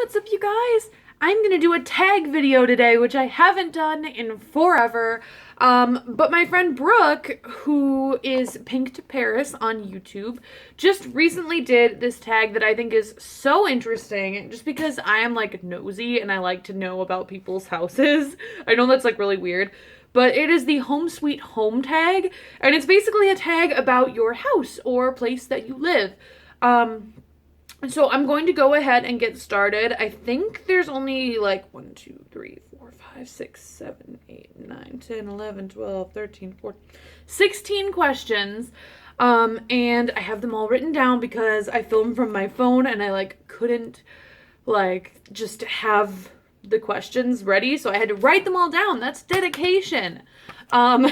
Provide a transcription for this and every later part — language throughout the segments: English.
What's up, you guys? I'm gonna do a tag video today, which I haven't done in forever. But my friend Brooke, who is Pink to Paris on YouTube, just recently did this tag that I think is so interesting, just because I am like nosy and I like to know about people's houses. I know that's like really weird, but it is the Home Sweet Home tag, and it's basically a tag about your house or place that you live. So I'm going to go ahead and get started. I think there's only like 1, 2, 3, 4, 5, 6, 7, 8, 9, 10, 11, 12, 13, 14, 16 questions. And I have them all written down because I filmed from my phone and I like couldn't like just have the questions ready, so I had to write them all down. That's dedication. Um,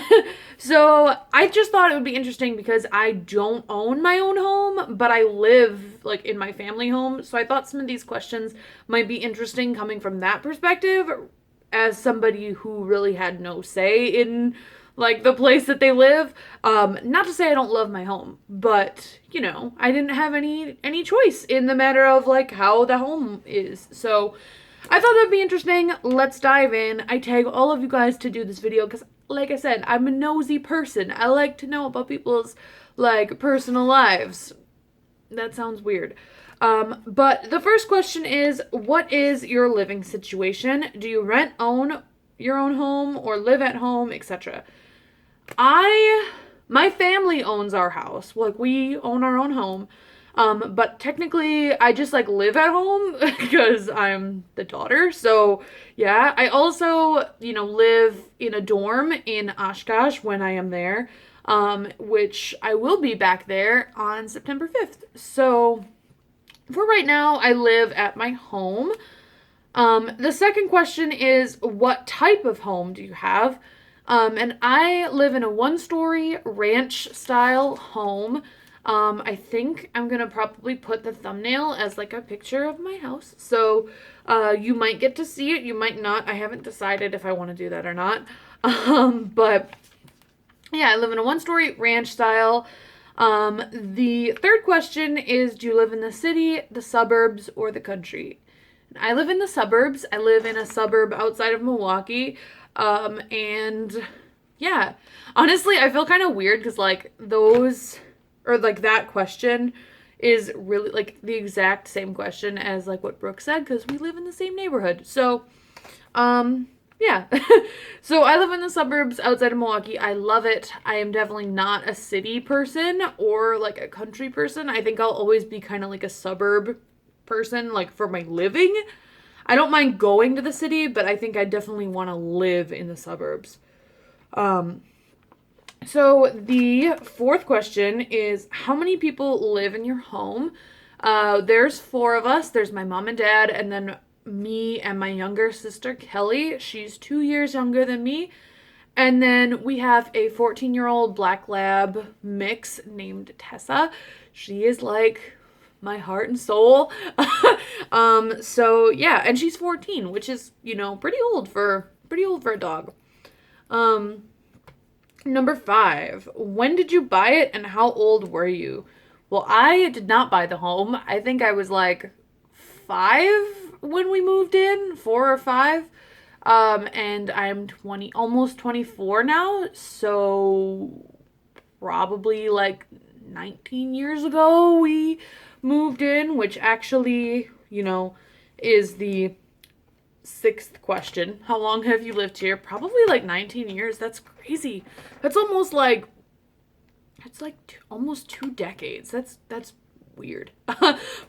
so I just thought it would be interesting because I don't own my own home, but I live like in my family home. So I thought some of these questions might be interesting coming from that perspective as somebody who really had no say in like the place that they live. Not to say I don't love my home, but I didn't have any choice in the matter of like how the home is. So I thought that'd be interesting. Let's dive in. I tag all of you guys to do this video because, like I said, I'm a nosy person. I like to know about people's, like, personal lives. That sounds weird. But the first question is, what is your living situation? Do you rent, own your own home, or live at home, etc.? My family owns our house. Like, we own our own home. But technically I just like live at home because I'm the daughter. So yeah, I also, live in a dorm in Oshkosh when I am there, which I will be back there on September 5th. So for right now, I live at my home. The second question is, what type of home do you have? And I live in a one-story ranch style home. I think I'm gonna probably put the thumbnail as like a picture of my house. So, you might get to see it, you might not. I haven't decided if I want to do that or not. But yeah, I live in a one-story ranch style. The third question is, do you live in the city, the suburbs, or the country? I live in the suburbs. I live in a suburb outside of Milwaukee. And yeah, honestly, I feel kind of weird because like those or like that question is really like the exact same question as like what Brooke said because we live in the same neighborhood. So, yeah. So I live in the suburbs outside of Milwaukee. I love it. I am definitely not a city person or like a country person. I think I'll always be kind of like a suburb person like for my living. I don't mind going to the city, but I think I definitely want to live in the suburbs. So the fourth question is, how many people live in your home? There's 4 of us. There's my mom and dad, and then me and my younger sister, Kelly. She's 2 years younger than me. And then we have a 14-year-old black lab mix named Tessa. She is like my heart and soul. So yeah, and she's 14, which is, pretty old for a dog. Number 5, when did you buy it and how old were you? Well, I did not buy the home. I think I was like 5 when we moved in, 4 or 5. And I'm almost 24 now, so probably like 19 years ago we moved in, which actually, is the 6th question. How long have you lived here? Probably like 19 years. That's crazy. That's almost like almost 2 decades. That's weird.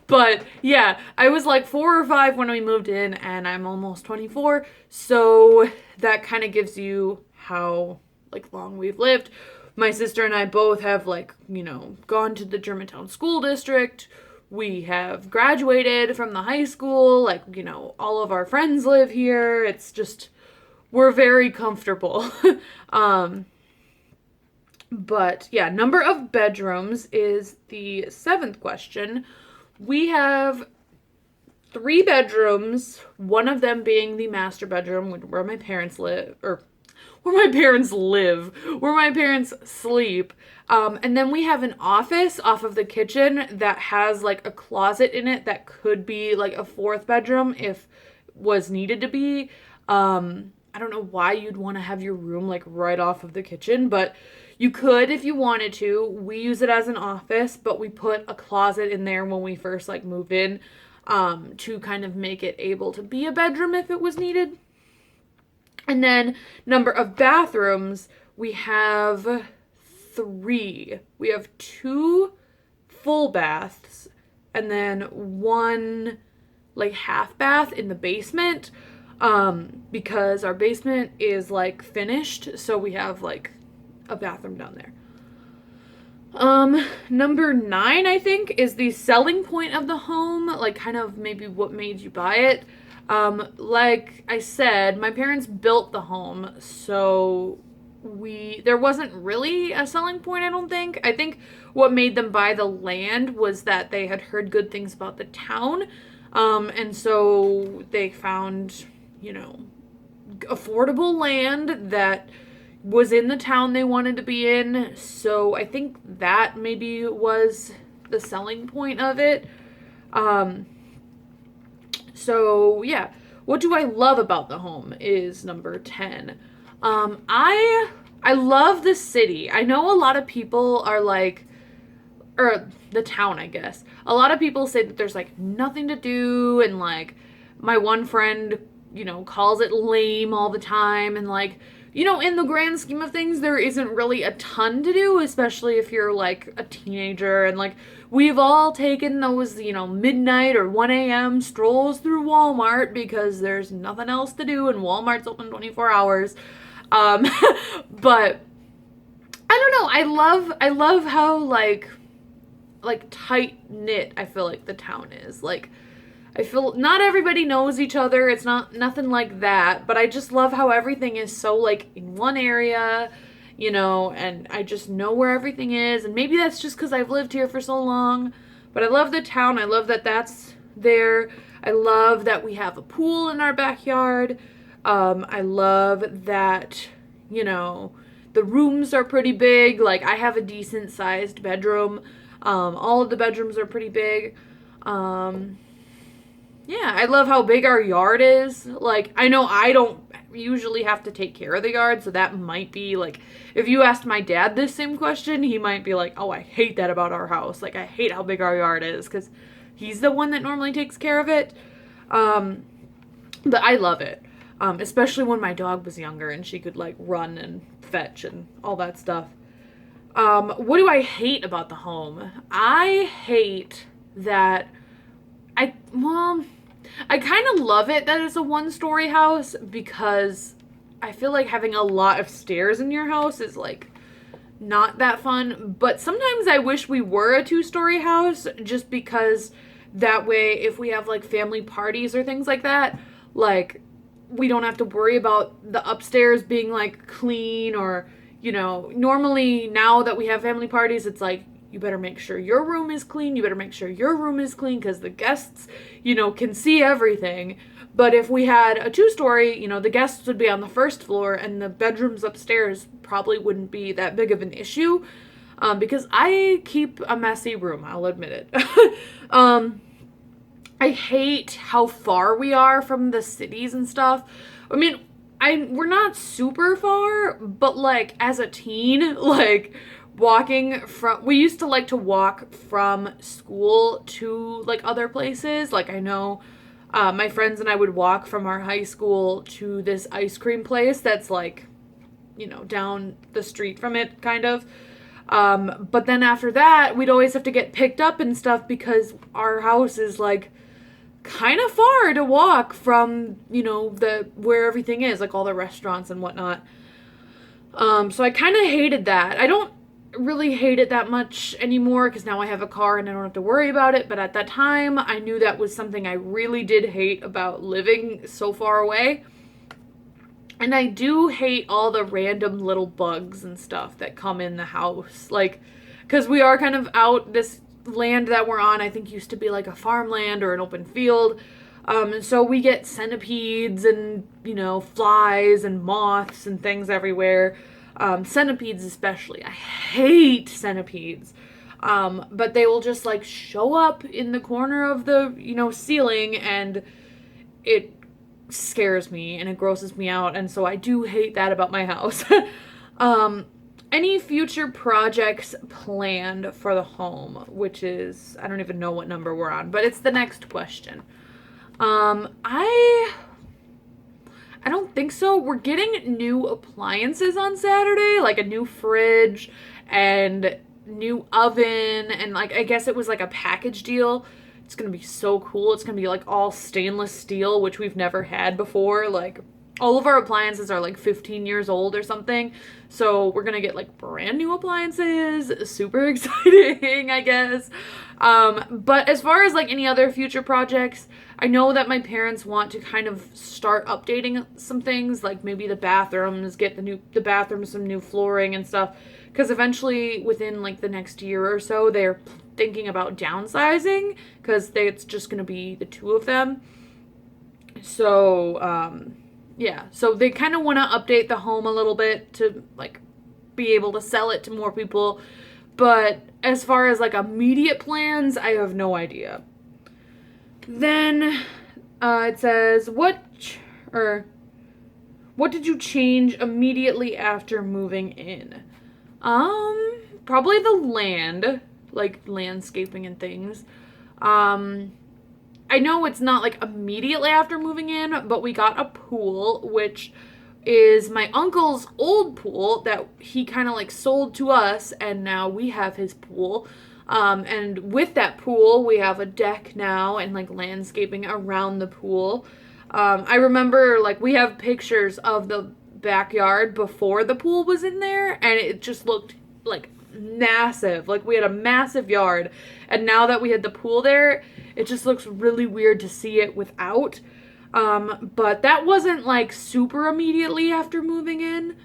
But yeah, I was like 4 or 5 when we moved in and I'm almost 24. So that kind of gives you how like long we've lived. My sister and I both have like, gone to the Germantown School District. We have graduated from the high school. Like, all of our friends live here. It's just, we're very comfortable. But yeah, number of bedrooms is the 7th question. We have 3 bedrooms, one of them being the master bedroom where my parents live, or where my parents live, where my parents sleep. And then we have an office off of the kitchen that has like a closet in it that could be like a fourth bedroom if was needed to be. I don't know why you'd want to have your room like right off of the kitchen, but you could if you wanted to. We use it as an office, but we put a closet in there when we first like moved in, to kind of make it able to be a bedroom if it was needed. And then number of bathrooms, we have 3. We have 2 full baths and then 1 like half bath in the basement, because our basement is like finished, so we have like a bathroom down there. Number 9, I think, is the selling point of the home, like kind of maybe what made you buy it. Like I said, my parents built the home, so there wasn't really a selling point, I don't think. I think what made them buy the land was that they had heard good things about the town, and so they found, affordable land that was in the town they wanted to be in. So I think that maybe was the selling point of it. So yeah, what do I love about the home is number 10. I love the city. I know a lot of people are like, or the town, I guess. A lot of people say that there's like nothing to do, and like my one friend, calls it lame all the time, and like, in the grand scheme of things, there isn't really a ton to do, especially if you're like a teenager, and like we've all taken those, midnight or 1 a.m. strolls through Walmart because there's nothing else to do and Walmart's open 24 hours. But I don't know. I love how like tight knit I feel like the town is. Like, I feel not everybody knows each other. It's nothing like that, but I just love how everything is so like in one area, and I just know where everything is. And maybe that's just because I've lived here for so long, but I love the town. I love that that's there. I love that we have a pool in our backyard. I love that, the rooms are pretty big. Like, I have a decent sized bedroom. All of the bedrooms are pretty big. Yeah, I love how big our yard is. Like, I know I don't usually have to take care of the yard, so that might be, like, if you asked my dad this same question, he might be like, oh, I hate that about our house. Like, I hate how big our yard is, because he's the one that normally takes care of it. But I love it, especially when my dog was younger and she could, like, run and fetch and all that stuff. What do I hate about the home? I hate that I kind of love it that it's a 1-story house, because I feel like having a lot of stairs in your house is like not that fun. But sometimes I wish we were a 2-story house, just because that way if we have like family parties or things like that, like we don't have to worry about the upstairs being like clean, or normally now that we have family parties, it's like, you better make sure your room is clean. You better make sure your room is clean, because the guests, can see everything. But if we had a 2-story, the guests would be on the first floor, and the bedrooms upstairs probably wouldn't be that big of an issue, because I keep a messy room, I'll admit it. I hate how far we are from the cities and stuff. I mean, we're not super far, but like as a teen, like we used to like to walk from school to like other places. Like, I know my friends and I would walk from our high school to this ice cream place that's like, down the street from it, kind of. But then after that, we'd always have to get picked up and stuff, because our house is like kind of far to walk from, where everything is, like all the restaurants and whatnot. So I kind of hated that. I don't really hate it that much anymore, because now I have a car and I don't have to worry about it. But at that time, I knew that was something I really did hate about living so far away. And I do hate all the random little bugs and stuff that come in the house. Like, because we are kind of out, this land that we're on, I think used to be like a farmland or an open field. And so we get centipedes and, flies and moths and things everywhere. Centipedes especially. I hate centipedes. But they will just like show up in the corner of the, ceiling, and it scares me and it grosses me out. And so I do hate that about my house. Any future projects planned for the home, which is, I don't even know what number we're on, but it's the next question. I don't think so. We're getting new appliances on Saturday, like a new fridge and new oven, and like I guess it was like a package deal. It's gonna be so cool. It's gonna be like all stainless steel, which we've never had before. Like all of our appliances are like 15 years old or something. So we're gonna get like brand new appliances. Super exciting, I guess. But as far as like any other future projects, I know that my parents want to kind of start updating some things, like maybe the bathrooms, get the bathrooms some new flooring and stuff. Because eventually, within like the next year or so, they're thinking about downsizing because it's just gonna be the two of them. So yeah, so they kind of want to update the home a little bit to like be able to sell it to more people. But as far as like immediate plans, I have no idea. Then it says, what did you change immediately after moving in? Probably the land, like landscaping and things. I know it's not like immediately after moving in, but we got a pool, which is my uncle's old pool that he kind of like sold to us, and now we have his pool. And with that pool, we have a deck now and like landscaping around the pool. I remember like we have pictures of the backyard before the pool was in there, and it just looked like massive. Like we had a massive yard, and now that we had the pool there, it just looks really weird to see it without. But that wasn't like super immediately after moving in.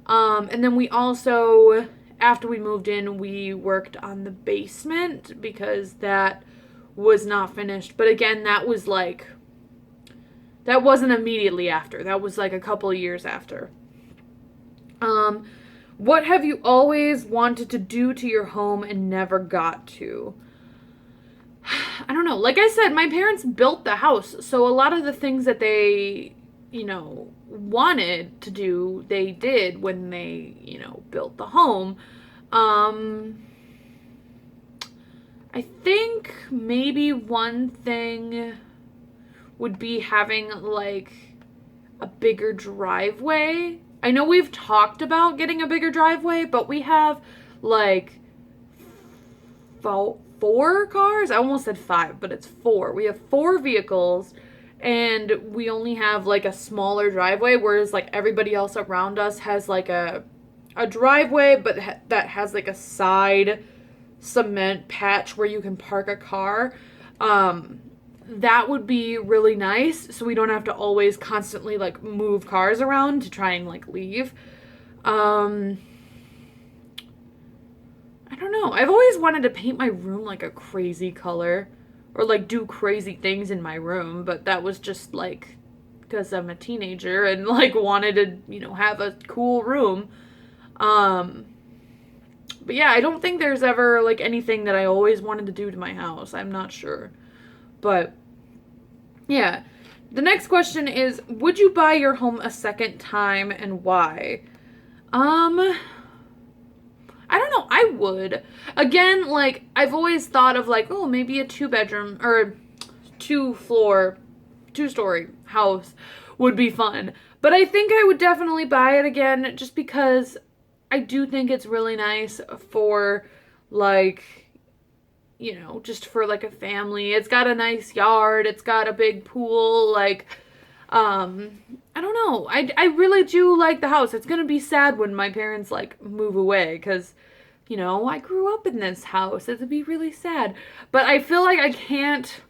And then we also, after we moved in, we worked on the basement because that was not finished. But again, that wasn't immediately after. That was like a couple of years after. What have you always wanted to do to your home and never got to? I don't know. Like I said, my parents built the house, so a lot of the things that they, wanted to do, they did when they, built the home. I think maybe one thing would be having like a bigger driveway. I know we've talked about getting a bigger driveway, but we have like four cars. I almost said five, but it's four. We have four vehicles, and we only have like a smaller driveway, whereas like everybody else around us has like a driveway, but that has like a side cement patch where you can park a car. That would be really nice, so we don't have to always constantly like move cars around to try and like leave. I don't know. I've always wanted to paint my room like a crazy color, or like do crazy things in my room, but that was just like because I'm a teenager and like wanted to, have a cool room. But yeah, I don't think there's ever like anything that I always wanted to do to my house. I'm not sure. But yeah, the next question is, would you buy your home a second time and why? I don't know. I would. Again, like I've always thought of like, oh, maybe a 2-bedroom or 2-story house would be fun. But I think I would definitely buy it again just because I do think it's really nice for like, just for like a family. It's got a nice yard. It's got a big pool. Like, I don't know. I really do like the house. It's going to be sad when my parents like move away because, I grew up in this house. It'd be really sad. But I feel like I can't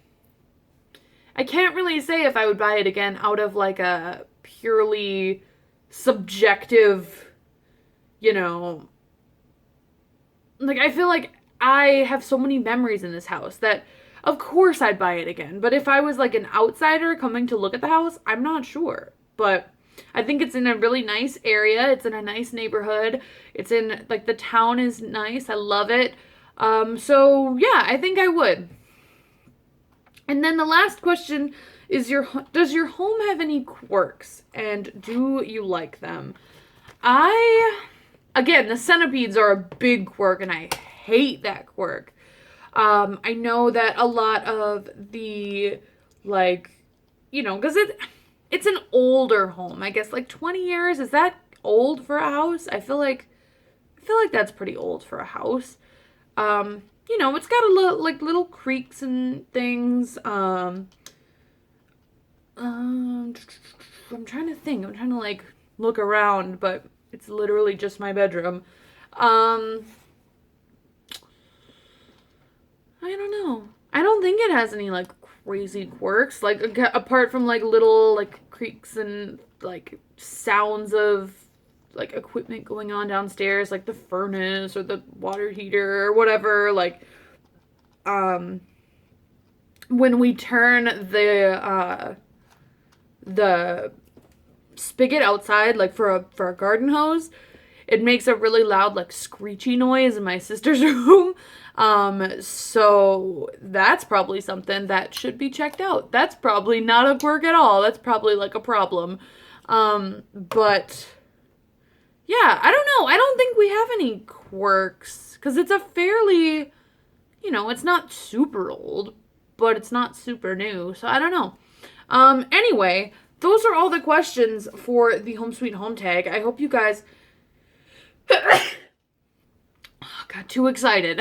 really say if I would buy it again out of like a purely subjective, like I feel like I have so many memories in this house that of course I'd buy it again. But if I was like an outsider coming to look at the house, I'm not sure. But I think it's in a really nice area. It's in a nice neighborhood. It's in, like, the town is nice. I love it. So yeah, I think I would. And then the last question is does your home have any quirks, and do you like them? Again, the centipedes are a big quirk, and I hate that quirk. I know that a lot of the, like, because it's an older home, I guess, like 20 years. Is that old for a house? I feel like that's pretty old for a house. It's got little creaks and things. I'm trying to think. I'm trying to, like, look around, but it's literally just my bedroom. I don't know. I don't think it has any, like, crazy quirks, like, apart from, like, little, like, creaks and, like, sounds of, like, equipment going on downstairs, like the furnace or the water heater or whatever. Like, when we turn the spigot outside, like, for a garden hose, it makes a really loud, like, screechy noise in my sister's room. So that's probably something that should be checked out. That's probably not a quirk at all. That's probably, like, a problem. But yeah, I don't know. I don't think we have any quirks, because it's a fairly, it's not super old, but it's not super new. So I don't know. Anyway, those are all the questions for the Home Sweet Home tag. I hope you guys got too excited.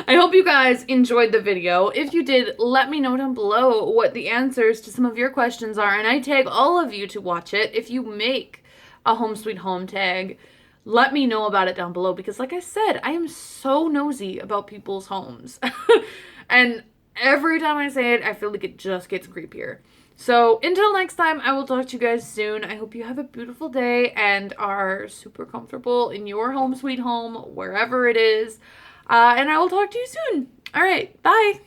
I hope you guys enjoyed the video. If you did, let me know down below what the answers to some of your questions are, and I tag all of you to watch it. If you make a Home Sweet Home tag, let me know about it down below, because, like I said, I am so nosy about people's homes. And every time I say it, I feel like it just gets creepier. So until next time, I will talk to you guys soon. I hope you have a beautiful day and are super comfortable in your home sweet home, wherever it is. And I will talk to you soon. All right, bye.